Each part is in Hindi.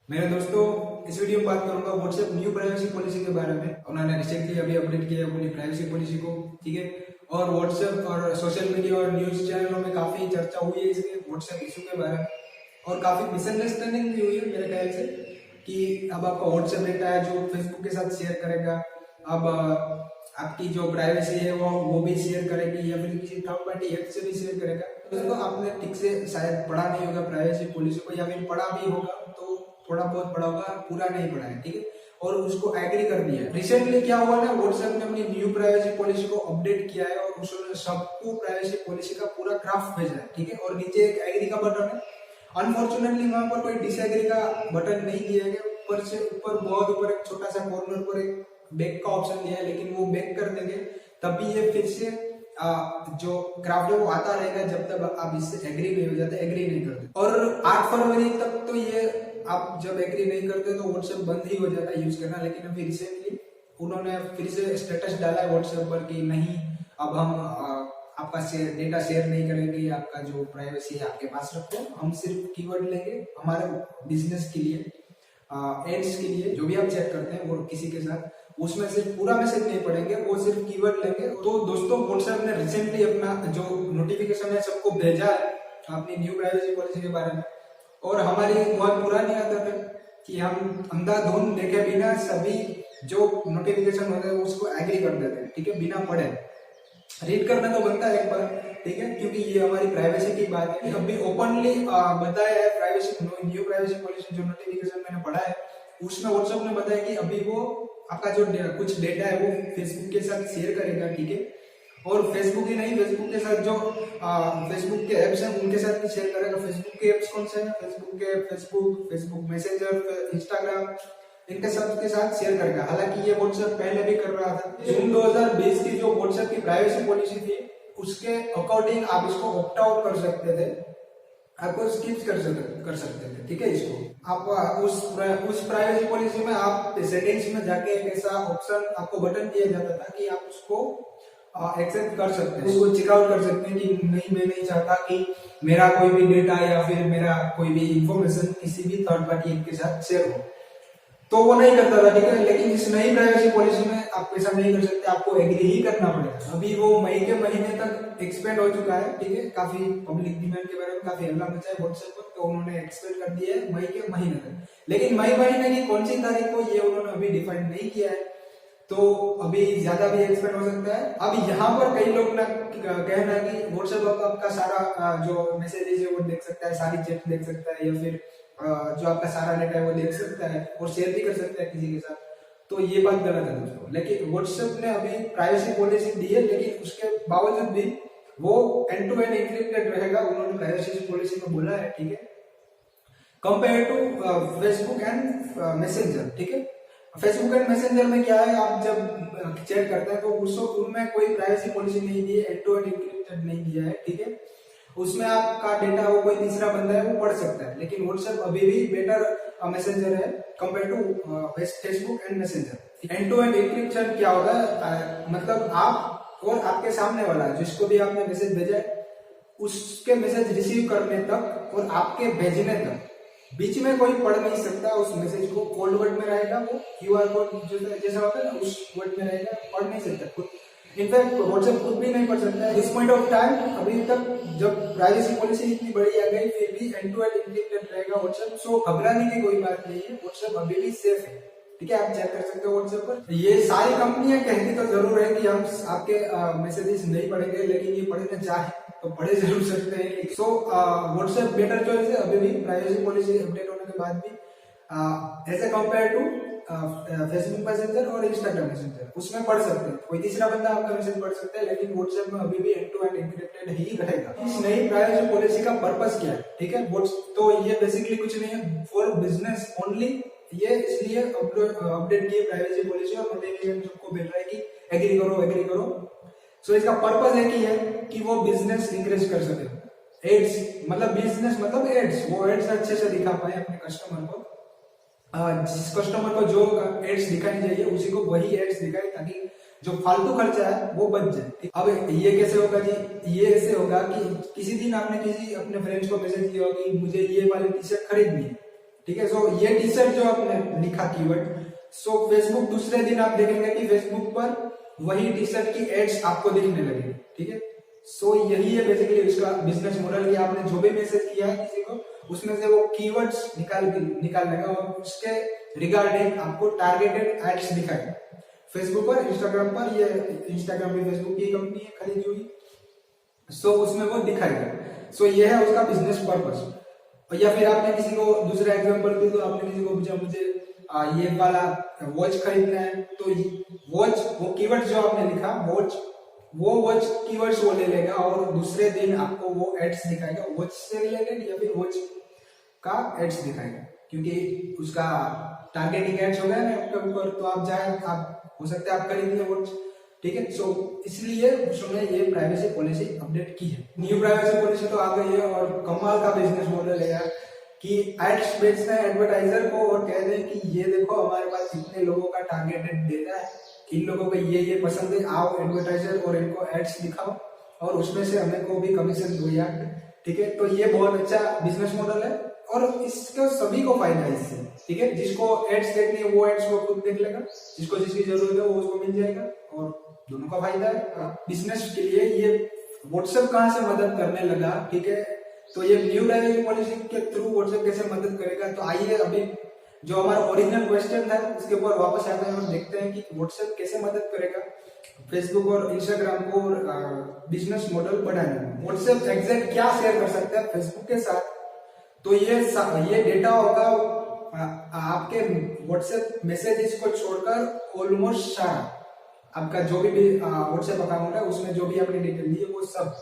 मेरे दोस्तों, इस वीडियो में बात करूंगा व्हाट्सएप न्यू प्राइवेसी पॉलिसी के बारे में। उन्होंने रिसेंटली अभी अपडेट किया है अपनी प्राइवेसी पॉलिसी को, ठीक है। और व्हाट्सएप और सोशल मीडिया और न्यूज चैनलों में काफी चर्चा हुई है इसके व्हाट्सएप इशू के बारे में, और काफी मिसअंडरस्टैंडिंग भी हुई है मेरे ख्याल से कि अब आपका व्हाट्सएप डेटा है जो फेसबुक के साथ शेयर करेगा, अब आपकी जो प्राइवेसी है वो भी शेयर करेगी या फिर किसी थर्ड पार्टी ऐप से भी शेयर करेगा। तो आपने ठीक से शायद पढ़ा नहीं होगा प्राइवेसी पॉलिसी को, या फिर पढ़ा भी होगा तो थोड़ा बहुत पढ़ा होगा, पूरा नहीं पढ़ा है, ठीक है। और उसको एग्री कर दिया। रिसेंटली क्या हुआ ना, व्हाट्सएप ने अपनी न्यू प्राइवेसी पॉलिसी को अपडेट किया है और उसने सबको प्राइवेसी पॉलिसी का पूरा ड्राफ्ट भेजा है, ठीक है। और नीचे एक एग्री का बटन है। अनफॉर्चुनेटली वहां पर कोई डिसएग्री का बटन नहीं दिया गया। ऊपर से ऊपर बहुत ऊपर एक छोटा सा कॉर्नर पर एक बैक का ऑप्शन दिया है, लेकिन वो बैक कर देंगे तब भी ये फिर से जो क्राफ्ट है वो आता रहेगा जब तक आप इससे एग्री नहीं हो जाते, एग्री नहीं करते। और 8 फरवरी तक तो ये आप जब एग्री नहीं करते तो व्हाट्सएप बंद ही हो जाता है यूज करना। लेकिन अभी रिसेंटली उन्होंने फिर से स्टेटस डाला है व्हाट्सएप पर कि नहीं, अब हम आपका डेटा शेयर नहीं करेंगे, आपका जो प्राइवेसी है आपके पास रखो, हम सिर्फ कीवर्ड लेंगे हमारे बिजनेस के लिए, एड्स के लिए जो भी आप चेक करते हैं वो किसी के साथ, उसमें सिर्फ पूरा मैसेज नहीं पढ़ेंगे, वो सिर्फ कीवर्ड लेंगे। तो दोस्तों, व्हाट्सएप ने रिसेंटली अपना जो नोटिफिकेशन है सबको भेजा है अपनी न्यू प्राइवेसी पॉलिसी के बारे में। और हमारी बहुत पुरानी आदत है कि हम अंधाधुंध देखे बिना सभी जो नोटिफिकेशन होता है उसको एग्री कर देते हैं, ठीक है, बिना पढ़े। रीड करना तो बनता है एक बार, ठीक है, क्योंकि ये हमारी प्राइवेसी की बात है। अभी ओपनली बताया है प्राइवेसी न्यू प्राइवेसी पॉलिसी जो नोटिफिकेशन मैंने पढ़ा है उसमें व्हाट्सएप ने बताया कि अभी वो आपका जो कुछ डेटा है वो फेसबुक के साथ शेयर करेगा, ठीक है। और फेसबुक ही नहीं, फेसबुक के साथ जो फेसबुक के एप्स हैं उनके साथ भी शेयर करेगा। फेसबुक के एप्स कौन से हैं? फेसबुक मैसेंजर, इंस्टाग्राम, इनके सब के साथ शेयर करेगा। हालांकि ये व्हाट्सएप पहले भी कर रहा था। जून 2020 की जो व्हाट्सएप की प्राइवेसी पॉलिसी थी उसके अकॉर्डिंग आप इसको ऑप्ट आउट कर सकते थे, आपको स्किप कर सकते थे, ठीक है। इसको आप उस प्राइवेसी पॉलिसी में आप सेटिंग्स में जाके एक ऐसा ऑप्शन आपको बटन दिया जाता था कि आप उसको एक्सेप्ट कर सकते हैं, उसको चेकआउट कर सकते हैं कि नहीं, मैं नहीं चाहता कि मेरा कोई भी डेटा या फिर मेरा कोई भी इंफॉर्मेशन किसी भी थर्ड पार्टी के साथ शेयर हो, तो वो नहीं करता था, ठीक है। लेकिन इस नई प्राइवेसी पॉलिसी में आप ऐसा नहीं कर सकते, आपको एग्री ही करना पड़ेगा। अभी वो मई के महीने तक एक्सपेंड हो चुका है, ठीक है। काफी पब्लिक डिमांड के बारे में काफी हल्ला मचा है व्हाट्सएप पर, तो उन्होंने एक्सपेंड कर दिया है मई के महीने तक। लेकिन मई महीने की कौन सी तारीख को ये उन्होंने अभी डिफाइन नहीं किया है, तो अभी ज्यादा भी एक्सपेंड हो सकता है। अब यहाँ पर कई लोग ना कहना है कि व्हाट्सएप आपका सारा जो मैसेजेस है वो देख सकता है, सारी चैट देख सकता है, या फिर जो आपका सारा डेटा है वो देख सकता है और शेयर भी कर सकता है किसी के साथ। तो ये बात गलत है दोस्तों। लेकिन व्हाट्सएप ने अभी प्राइवेसी पॉलिसी दी है, लेकिन उसके बावजूद भी वो एंड टू एंड एन्क्रिप्टेड रहेगा, उन्होंने प्राइवेसी पॉलिसी में बोला है, ठीक है, compare to Facebook and messenger, ठीक है। फेसबुक एंड मैसेंजर में क्या है, आप जब चैट करते हैं तो उनमें कोई प्राइवेसी पॉलिसी नहीं दी है, एंड टू एंड एन्क्रिप्टेड नहीं दिया है, ठीक है। उसमें आपका डेटा वो कोई तीसरा बंदा है वो पढ़ सकता है। लेकिन व्हाट्सएप अभी भी बेटर मैसेंजर है compare to Facebook and messenger. End to end encryption क्या होगा, मतलब आप और आपके सामने वाला जिसको भी आपने मैसेज भेजा है उसके मैसेज रिसीव करने तक और आपके भेजने तक बीच में कोई पढ़ नहीं सकता उस मैसेज को। कोल्ड वर्ड में रहेगा, वो क्यूआर कोड जैसा होता है ना उस वर्ड में रहेगा, पढ़ नहीं सकता खुद। इनफैक्ट व्हाट्सएप खुद भी नहीं पढ़ सकता है। इस पॉइंट ऑफ टाइम अभी तक जब प्राइवेसी पॉलिसी इतनी बड़ी आ गई फिर भी एंड टू एंड एन्क्रिप्टेड रहेगा व्हाट्सएप। सो घबराने की कोई बात नहीं है, व्हाट्सएप अभी भी सेफ है, ठीक है। आप चेक कर सकते हो व्हाट्सएप पर। ये सारी कंपनियां कहती तो जरूर है कि हम आपके मैसेजेस नहीं पढ़ेंगे, लेकिन ये पढ़ना चाहे तो पढ़े जरूर सकते हैं। सो व्हाट्सएप बेटर चॉइस है अभी भी प्राइवेसी पॉलिसी अपडेट होने के बाद भी, as a compare to Facebook messenger और इंस्टाग्राम मैसेंजर। उसमें पढ़ सकते हैं, कोई तीसरा बंदा आपका मैसेज पढ़ सकता है, लेकिन व्हाट्सएप में अभी भी एंड टू एंड एन्क्रिप्टेड ही रहेगा। इस नई प्राइवेसी पॉलिसी का पर्पस क्या है, ठीक है। तो ये बेसिकली कुछ नहीं है, फॉर बिजनेस ओनली। ये इसलिए अपडेट किए प्राइवेसी पॉलिसी और नोटिफिकेशन सबको मिल रहा है कि एग्री करो, एग्री करो। सो इसका पर्पस एक ही है कि वो बिजनेस इंक्रीज कर सके। एड्स मतलब बिजनेस मतलब एड्स, वो एड्स अच्छे से दिखा पाए अपने कस्टमर को। जिस कस्टमर को जो एड्स दिखानी चाहिए उसी को वही एड्स दिखाए, ताकि जो फालतू खर्चा है वो बच जाए। अब ये कैसे होगा जी, ये ऐसे होगा कि किसी दिन आपने किसी अपने फ्रेंड्स को मैसेज किया कि मुझे ये वाली टी शर्ट खरीदनी है, ठीक है। सो ये टी शर्ट जो आपने लिखा कीवर्ड, सो फेसबुक दूसरे दिन आप देखेंगे कि फेसबुक पर वही टी शर्ट की एड्स आपको दिखने लगेगी, ठीक है। सो यही है बेसिकली उसका बिजनेस मॉडल कि आपने जो भी मैसेज किया है किसी को, उसमें से वो कीवर्ड्स निकालने का और उसके रिगार्डिंग आपको टारगेटेड एड्स दिखाएगा फेसबुक पर, इंस्टाग्राम पर। ये इंस्टाग्राम भी फेसबुक की कंपनी है खरीदी हुई, सो उसमें वो दिखाएगा। सो ये है उसका बिजनेस पर्पस। या फिर आपने किसी को दूसरा एग्जांपल दी, तो आपने किसी को पूछा मुझे ये वाला वॉच खरीदना है, तो वॉच वो कीवर्ड जो आपने लिखा वॉच, वो वॉच कीवर्ड्स वो ले लेगा और दूसरे दिन आपको वो एड्स दिखाएगा वॉच से रिलेटेड या फिर वॉच का एड्स दिखाएगा, क्योंकि उसका टारगेटिंग एड्स हो गया ना आपके ऊपर। तो आप जाए, आप हो सकता है आप खरीदिए वॉच, ठीक है। सो इसलिए उसने ये प्राइवेसी पॉलिसी अपडेट की है। न्यू प्राइवेसी पॉलिसी तो आ गई है और कमाल का बिजनेस मॉडल है यार कि एड्स बेचना है एडवर्टाइजर को और कह दें कि ये देखो हमारे पास इतने लोगों का टारगेटेड डेटा है, इन लोगों को ये पसंद है, आओ एडवर्टाइजर और इनको एड्स दिखाओ और उसमें से हमें को भी कमीशन दो यार, ठीक है। तो ये बहुत अच्छा बिजनेस मॉडल है और इसका सभी को फायदा है इससे, ठीक है। जिसको एड्स देखनी है वो एड्स वो खुद देख लेगा, जिसको जिसकी जरूरत है वो उसको मिल जाएगा और दोनों का फायदा है। बिजनेस के लिए ये व्हाट्सएप कहाँ से मदद करने लगा, ठीक है। तो ये न्यू प्राइवेसी पॉलिसी के थ्रू व्हाट्सएप कैसे मदद करेगा, तो आइए अभी जो हमारा ओरिजिनल क्वेश्चन था उसके ऊपर वापस आते हैं और देखते हैं कि व्हाट्सएप कैसे मदद करेगा फेसबुक और इंस्टाग्राम को बिजनेस मॉडल बढ़ाने में। व्हाट्सएप एग्जैक्ट क्या शेयर कर सकता है फेसबुक के साथ, तो ये डेटा होगा आपके व्हाट्सएप मैसेजेस को छोड़कर ऑलमोस्ट सारा आपका जो भी व्हाट्सएप अकाउंट है उसमें जो भी आपने डिटेल दी है वो सब,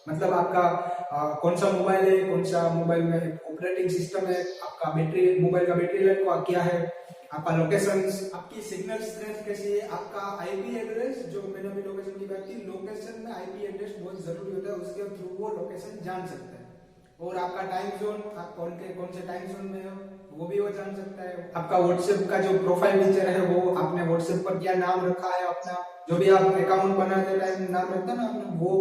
मतलब आपका कौन सा मोबाइल है, कौन सा मोबाइल में ऑपरेटिंग सिस्टम है, आपका बैटरी, मोबाइल का बैटरी लाइफ क्या है, आपका लोकेशन, आपकी सिग्नल स्ट्रेंथ कैसी है, आपका आईपी एड्रेस, जो मैंने अभी लोकेशन की बात की, लोकेशन में आईपी एड्रेस बहुत जरूरी होता है, उसके थ्रू वो लोकेशन जान सकता है। और आपका टाइम जोन, आप कौन से टाइम जोन में हो वो भी वो जान सकता है। आपका व्हाट्सएप का जो प्रोफाइल पिक्चर है वो आपने व्हाट्सएप पर क्या नाम रखा है, अपना जो भी आप अकाउंट बनाते टाइम नाम रखते हैं ना आपने वो,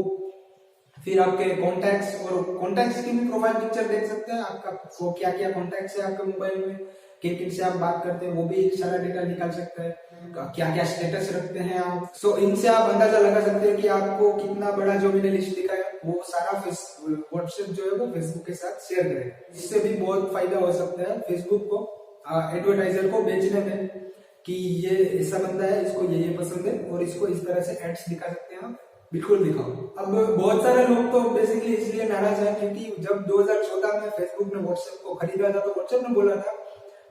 फिर आपके कॉन्टैक्ट्स और कॉन्टैक्ट्स की भी प्रोफाइल पिक्चर देख सकते हैं, आपका वो क्या क्या कॉन्टैक्ट्स है आपके मोबाइल में, किन किन से आप बात करते हैं वो भी सारा डेटा निकाल सकता है, क्या क्या स्टेटस रखते हैं आप। सो इनसे आप अंदाजा लगा सकते हैं कि आपको कितना बड़ा जो मैंने लिस्ट दिखा है वो सारा व्हाट्सएप जो है वो फेसबुक के साथ शेयर करेगा। इससे भी बहुत फायदा हो सकता है फेसबुक को एडवर्टाइजर को बेचने में कि ये ऐसा बंदा है, इसको ये पसंद है और इसको इस तरह से एड्स दिखा सकते हैं आप, बिल्कुल दिखाओ। अब बहुत सारे लोग तो बेसिकली इसलिए नाराज हैं क्योंकि जब 2014 में फेसबुक ने व्हाट्सएप को खरीदा था तो व्हाट्सएप ने बोला था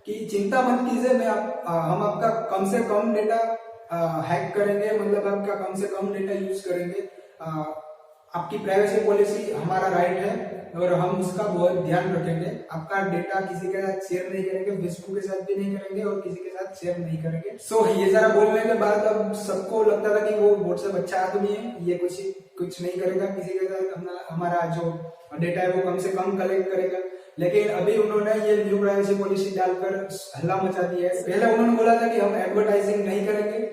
कि चिंता मत कीजिए, हम आपका कम से कम डेटा हैक करेंगे, मतलब आपका कम से कम डेटा यूज करेंगे, आपकी प्राइवेसी पॉलिसी हमारा राइट है और हम उसका बहुत ध्यान रखेंगे, आपका डेटा किसी के साथ शेयर नहीं करेंगे, फेसबुक के साथ भी नहीं करेंगे और किसी के साथ शेयर नहीं करेंगे। सो ये सारा बोलने के बाद अब सबको लगता था कि वो व्हाट्सएप अच्छा आदमी है, ये कुछ नहीं करेगा, किसी के साथ हमारा जो डेटा है वो कम से कम कलेक्ट करेगा। लेकिन अभी उन्होंने ये न्यू प्राइवेसी पॉलिसी डालकर हल्ला मचा दिया है। पहले उन्होंने बोला था कि हम एडवर्टाइजिंग नहीं करेंगे,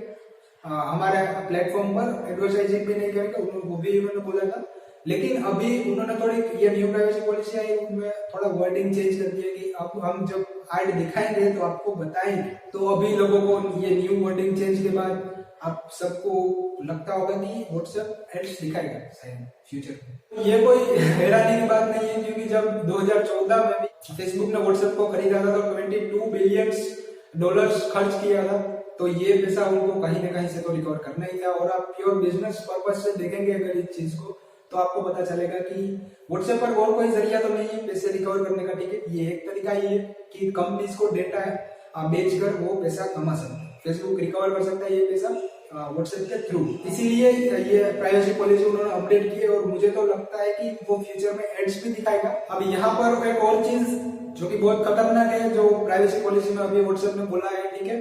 हमारे प्लेटफॉर्म पर एडवर्टाइजिंग भी नहीं करेंगे, वो भी उन्होंने बोला था। लेकिन अभी उन्होंने थोड़ी ये न्यू प्राइवेसी पॉलिसी आई उनमें थोड़ा वर्डिंग चेंज कर दिया कि अब हम जब ऐड दिखाएंगे तो आपको बताएंगे। तो अभी लोगों को ये न्यू वर्डिंग चेंज के बाद आप सबको लगता होगा कि व्हाट्सएप एड्स दिखाएगा शायद फ्यूचर में। ये कोई हैरानी की बात नहीं है क्योंकि जब 2014 में भी फेसबुक ने व्हाट्सएप को खरीदा था तो $22 बिलियन खर्च किया था, तो ये पैसा उनको कहीं ना कहीं से तो रिकवर करना ही था। और आप प्योर बिजनेस पर्पज से देखेंगे अगर इस चीज को तो आपको पता चलेगा कि व्हाट्सएप पर और कोई जरिया तो नहीं है पैसे रिकवर करने का, ठीक है। ये एक तरीका ये है कि कंपनीज को डेटा बेचकर वो पैसा कमा सकते हैं, फेसबुक रिकवर कर सकता है ये पैसा व्हाट्सएप के थ्रू। इसीलिए ये प्राइवेसी पॉलिसी उन्होंने अपडेट की है और मुझे तो लगता है कि वो फ्यूचर में एड्स भी दिखाएगा। अब यहाँ पर एक और चीज जो कि बहुत खतरनाक है जो प्राइवेसी पॉलिसी में अभी व्हाट्सएप ने बोला है, ठीक है,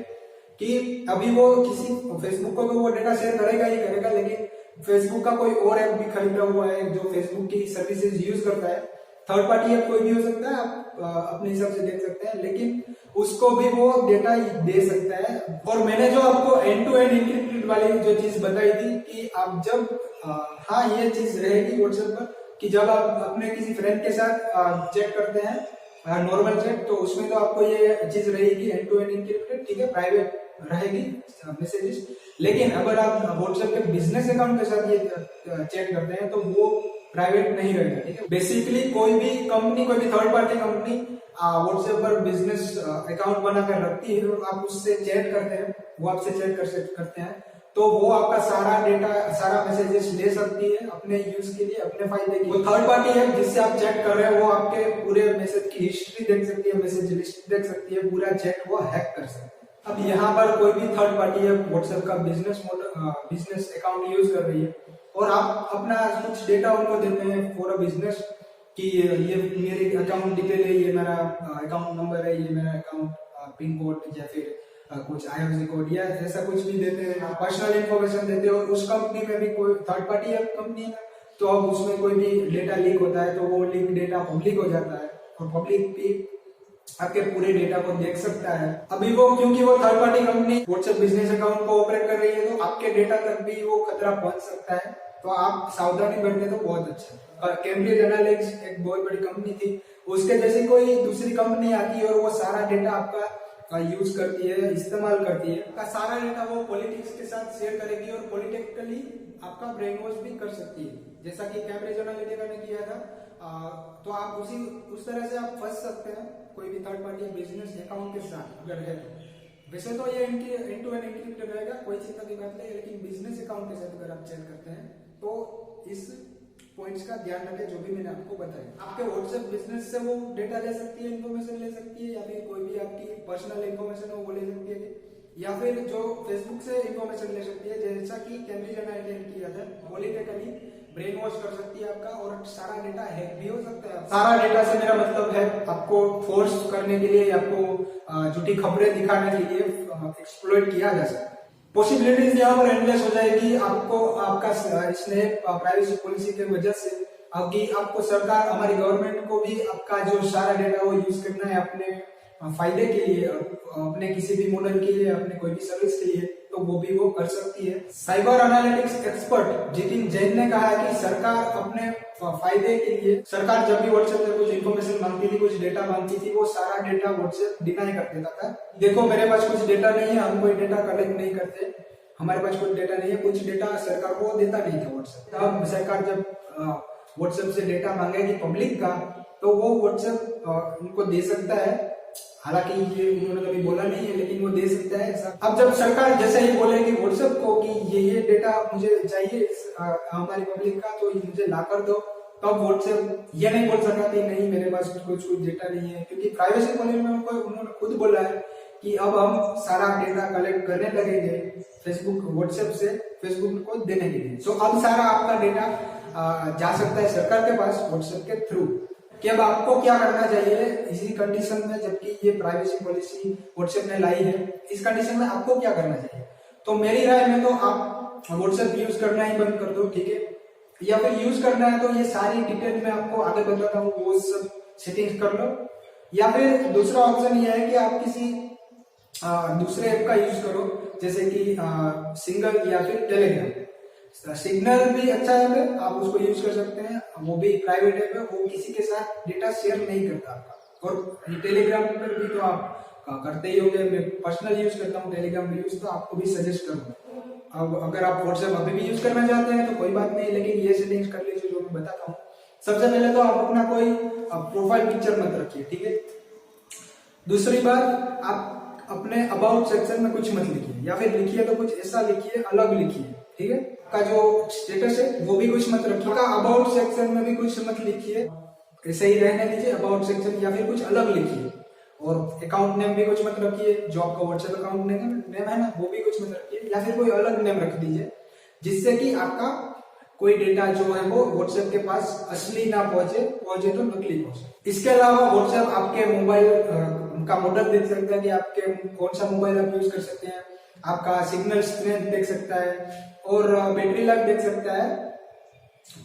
कि अभी वो किसी फेसबुक को तो वो डेटा शेयर करेगा ही करेगा, लेकिन फेसबुक का कोई और ऐप भी खरीदा हुआ है जो फेसबुक की सर्विसेज यूज करता है, थर्ड पार्टी ऐप कोई भी हो सकता है, आप अपने हिसाब से देख सकते हैं, लेकिन उसको भी वो डेटा दे सकता है। और मैंने जो आपको एंड टू एंड इंक्रिप्टेड वाली जो चीज बताई थी कि आप जब हाँ ये चीज रहेगी व्हाट्सएप पर कि जब आप अपने किसी फ्रेंड के साथ चेक करते हैं नॉर्मल चैट, तो उसमें तो आपको ये चीज रहेगी एंड टू एंड इनक्रिप्टेड, ठीक है, प्राइवेट रहेगी मैसेजेस। लेकिन अगर आप व्हाट्सएप के बिजनेस अकाउंट के साथ ये चैट करते हैं तो वो प्राइवेट नहीं रहेगा, ठीक है। बेसिकली कोई भी कंपनी, कोई भी थर्ड पार्टी कंपनी व्हाट्सएप पर बिजनेस अकाउंट बनाकर रखती है और आप उससे चैट करते हैं, वो आपसे चैट करते हैं, तो वो आपका सारा डेटा, सारा मैसेजेस ले सकती है अपने यूज के लिए, अपने फायदे के लिए। वो थर्ड पार्टी है जिससे आप चैट कर रहे हैं, वो आपके पूरे मैसेज की हिस्ट्री देख सकती है, मैसेज लिस्ट देख सकती है, पूरा चैट वो हैक कर सकती है। अब यहाँ पर कोई भी थर्ड पार्टी है व्हाट्सएप का बिजनेस अकाउंट यूज कर रही है और आप अपना कुछ डेटा उनको देते हैं फॉर अ बिजनेस कि ये मेरे अकाउंट डिटेल है, ये मेरा अकाउंट नंबर है, ये मेरा अकाउंट पिन कोड या फिर कुछ IFSC कोड या ऐसा कुछ भी देते हैं, पर्सनल इन्फॉर्मेशन देते हैं। और उस कंपनी में भी कोई थर्ड पार्टी है कंपनी है, तो अब उसमें कोई भी डेटा लीक होता है तो वो लीक डेटा पब्लिक हो जाता है और पब्लिक भी आपके पूरे डेटा को देख सकता है। अभी वो, क्योंकि वो third party company WhatsApp business account को ऑपरेट कर रही है, तो आपके डेटा तक भी वो खतरा पहुंच सकता है, तो आप सावधानी बरतें तो बहुत अच्छा। कैम्ब्रिज एनालिटिक्स एक बहुत बड़ी कंपनी थी, उसके जैसी कोई दूसरी कंपनी आती है और वो सारा डेटा आपका यूज करती है, इस्तेमाल करती है, आपका सारा डेटा वो पॉलिटिक्स के साथ शेयर करेगी और पॉलिटिकली आपका ब्रेन वॉश भी कर सकती है, जैसा कि कैम्ब्रिज एनालिटिका ने किया था। तो आप उस तरह से आप फंस सकते हैं कोई भी थर्ड पार्टी बिजनेस अकाउंट के साथ अगर है तो। वैसे तो ये इनकी एंड टू एंड एन्क्रिप्टेड रहेगा, कोई चिंता की बात नहीं, लेकिन बिजनेस अकाउंट के साथ अगर आप चेक करते हैं तो इस पॉइंट्स का ध्यान रखें जो भी मैंने आपको बताया। आपके व्हाट्सएप बिजनेस से वो डेटा ले सकती है, इन्फॉर्मेशन ले सकती है, या फिर कोई भी आपकी पर्सनल इन्फॉर्मेशन है वो ले सकती है, या फिर जो फेसबुक से इन्फॉर्मेशन ले सकती है, जैसा कि कैम्ब्रिज एनालिटिका ने किया था, पॉलिटिकली ब्रेन वॉश कर सकती है आपका और सारा डेटा हैक भी हो सकता है। सारा डेटा से मेरा मतलब है आपको फोर्स करने के लिए, आपको झूठी खबरें दिखाने के लिए एक्सप्लॉइट किया जा सकता है। पॉसिबिलिटीज यहाँ पर एंडलेस हो जाएगी। आपको आपका स्नैप प्राइवेसी पॉलिसी की वजह से आपको सरकार, हमारी गवर्नमेंट को भी आपका जो सारा डेटा वो यूज करना है अपने फायदे के लिए, अपने किसी भी मॉडल के लिए, अपने कोई भी सर्विस के लिए, तो वो भी वो कर सकती है। Cyber analytics expert Jitin Jain ने कहा है कि सरकार अपने फायदे के लिए, सरकार जब भी व्हाट्सएप से कुछ इन्फॉर्मेशन मांगती थी, कुछ डेटा मांगती थी, वो सारा डेटा व्हाट्सएप डिनाई कर देता था। देखो मेरे पास कुछ डेटा नहीं है, हम कोई डेटा कलेक्ट नहीं करते, हमारे पास कुछ डेटा नहीं है, कुछ डेटा सरकार को देता नहीं था व्हाट्सएप। अब सरकार जब व्हाट्सएप से डेटा मांगेगी पब्लिक का, तो वो व्हाट्सएप उनको दे सकता है। हालांकि ये उन्होंने कभी बोला नहीं है, लेकिन वो दे सकता है ऐसा। अब जब सरकार जैसे ही बोलेगी व्हाट्सएप को कि ये डेटा मुझे चाहिए हमारी पब्लिक का, तो मुझे ला कर दो, तब व्हाट्सएप ये नहीं बोल सकता कि नहीं मेरे पास कुछ डेटा नहीं है, क्योंकि प्राइवेसी पॉलिसी में उन्होंने खुद बोला है कि अब हम सारा डेटा कलेक्ट करने लगेंगे फेसबुक व्हाट्सएप से फेसबुक को देने के लिए। तो अब सारा आपका डेटा जा सकता है सरकार के पास व्हाट्सएप के थ्रू। कि अब आपको क्या करना चाहिए इसी कंडीशन में, जबकि ये प्राइवेसी पॉलिसी व्हाट्सएप ने लाई है, इस कंडीशन में आपको क्या करना चाहिए? तो मेरी राय में तो आप व्हाट्सएप यूज करना ही बंद कर दो, ठीक है, या फिर यूज करना है तो ये सारी डिटेल में आपको आगे बताता हूँ, वो सब सेटिंग्स कर लो। या फिर दूसरा ऑप्शन ये है कि आप किसी दूसरे ऐप का यूज करो, जैसे कि सिंगल या फिर टेलीग्राम। सिग्नल भी अच्छा ऐप है, आप उसको यूज कर सकते हैं, वो भी प्राइवेट ऐप है, वो किसी के साथ डेटा शेयर नहीं करता आपका। और टेलीग्राम पर भी तो आप करते ही होंगे, मैं पर्सनल यूज करता हूँ टेलीग्राम यूज, तो आपको भी सजेस्ट करूंगा। अब अगर आप व्हाट्सएप अभी भी यूज करना चाहते हैं तो कोई बात नहीं, लेकिन ये सेटिंग्स कर लीजिए जो मैं बताता हूँ। सबसे पहले तो आप अपना कोई प्रोफाइल पिक्चर मत रखिए, ठीक है। दूसरी बात, आप अपने अबाउट सेक्शन में कुछ मत लिखिए, या फिर लिखिए तो कुछ ऐसा लिखिए, अलग लिखिए, ठीक है। का जो स्टेटस है वो भी कुछ मत रखिए, अबाउट सेक्शन में भी कुछ मत लिखिए, ऐसे ही रहने दीजिए अबाउट सेक्शन, या फिर कुछ अलग लिखिए। और अकाउंट नेम भी कुछ मत रखिए, जो आपका व्हाट्सएप अकाउंट नेम है ना, वो भी कुछ मत रखिए, या फिर कोई अलग नेम रख दीजिए, जिससे कि आपका कोई डेटा जो है वो व्हाट्सएप के पास असली ना पहुंचे तो नकली पहुंचे। इसके अलावा व्हाट्सएप आपके मोबाइल का मॉडल देख सकता है कि आपके कौन सा मोबाइल आप यूज कर सकते हैं, आपका सिग्नल स्ट्रेंथ देख सकता है, और बैटरी लाइफ देख सकता है,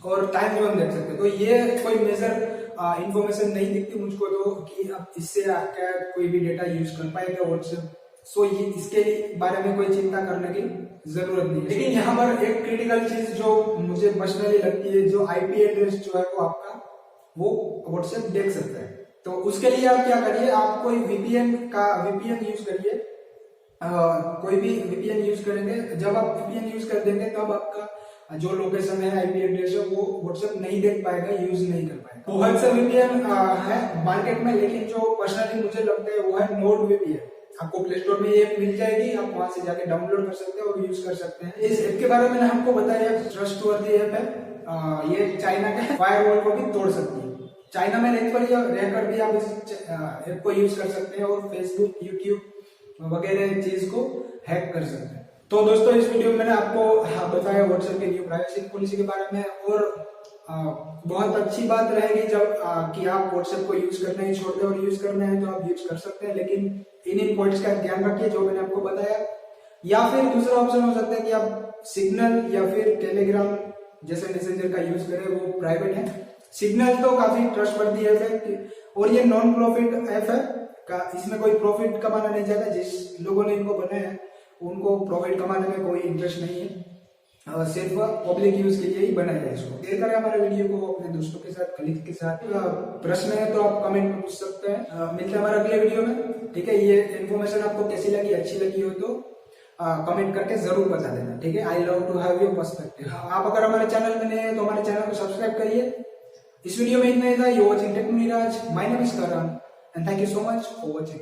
और टाइम जोन देख सकते हैं। तो ये कोई मेजर इंफॉर्मेशन नहीं दिखती मुझको तो कि आप इससे आपका कोई भी डेटा यूज कर पाएगा व्हाट्सएप। सो ये इसके बारे में कोई चिंता करने की जरूरत नहीं। लेकिन यहाँ पर एक क्रिटिकल चीज जो मुझे पर्सनली लगती है, जो आईपी एड्रेस जो है वो आपका वो व्हाट्सएप देख सकता है, तो उसके लिए आप क्या करिए, आप कोई वीपीएन यूज करिए। कोई भी वीपीएन यूज करेंगे, जब आप वीपीएन यूज कर देंगे तब आपका जो लोकेशन है, आईपी एड्रेस है, वो व्हाट्सएप नहीं देख पाएगा, यूज नहीं कर पाएगा। बहुत से वीपीएन है मार्केट में, लेकिन जो पर्सनली मुझे लगता है वो है नोड वीपीएन। आपको प्ले स्टोर में ये मिल जाएगी, आप वहां से जाके डाउनलोड कर सकते हैं और यूज कर सकते हैं। इस ऐप के बारे में हमको बताया, ट्रस्टवर्दी ऐप है। ये चाइना के फायरवॉल को भी तोड़ सकती है। चाइना में रहकर भी आप इस ऐप को यूज कर सकते हैं और फेसबुक, यूट्यूब वगैरह चीज को हैक कर सकते हैं। तो दोस्तों, इस वीडियो में मैंने आपको बताया व्हाट्सएप के न्यू प्राइवेसी पॉलिसी के बारे में, और बहुत अच्छी बात रहेगी जब कि आप व्हाट्सएप को यूज करना ही छोड़ दें, और यूज करना है तो आप यूज कर सकते हैं, लेकिन इन पॉइंट्स का ध्यान रखिए जो मैंने आपको बताया। या फिर दूसरा ऑप्शन हो सकता है कि आप सिग्नल या फिर टेलीग्राम जैसे मैसेंजर का यूज करें, वो प्राइवेट है। सिग्नल तो काफी ट्रस्टवर्दी ऐप है और ये नॉन प्रॉफिट ऐप है, इसमें कोई प्रॉफिट कमाना नहीं चाहता। जिस लोगों ने इनको बनाया है उनको प्रॉफिट कमाने में कोई इंटरेस्ट नहीं है, सिर्फ पब्लिक यूज के लिए ही बनाया है इसको। शेयर करें हमारे वीडियो को अपने दोस्तों के साथ, कलीग के साथ। प्रश्न है तो आप कमेंट में पूछ सकते हैं। मिलते हैं हमारे अगले वीडियो में, ठीक है। ये इन्फॉर्मेशन आपको कैसी लगी, अच्छी लगी हो तो कमेंट करके जरूर बता देना, ठीक है। I love to have your perspective. आप अगर हमारे चैनल में नए हैं तो हमारे चैनल को सब्सक्राइब करिए। इस वीडियो में इतना ही था। You watching Tech Neeraj, my name is Karan and thank you so much for watching.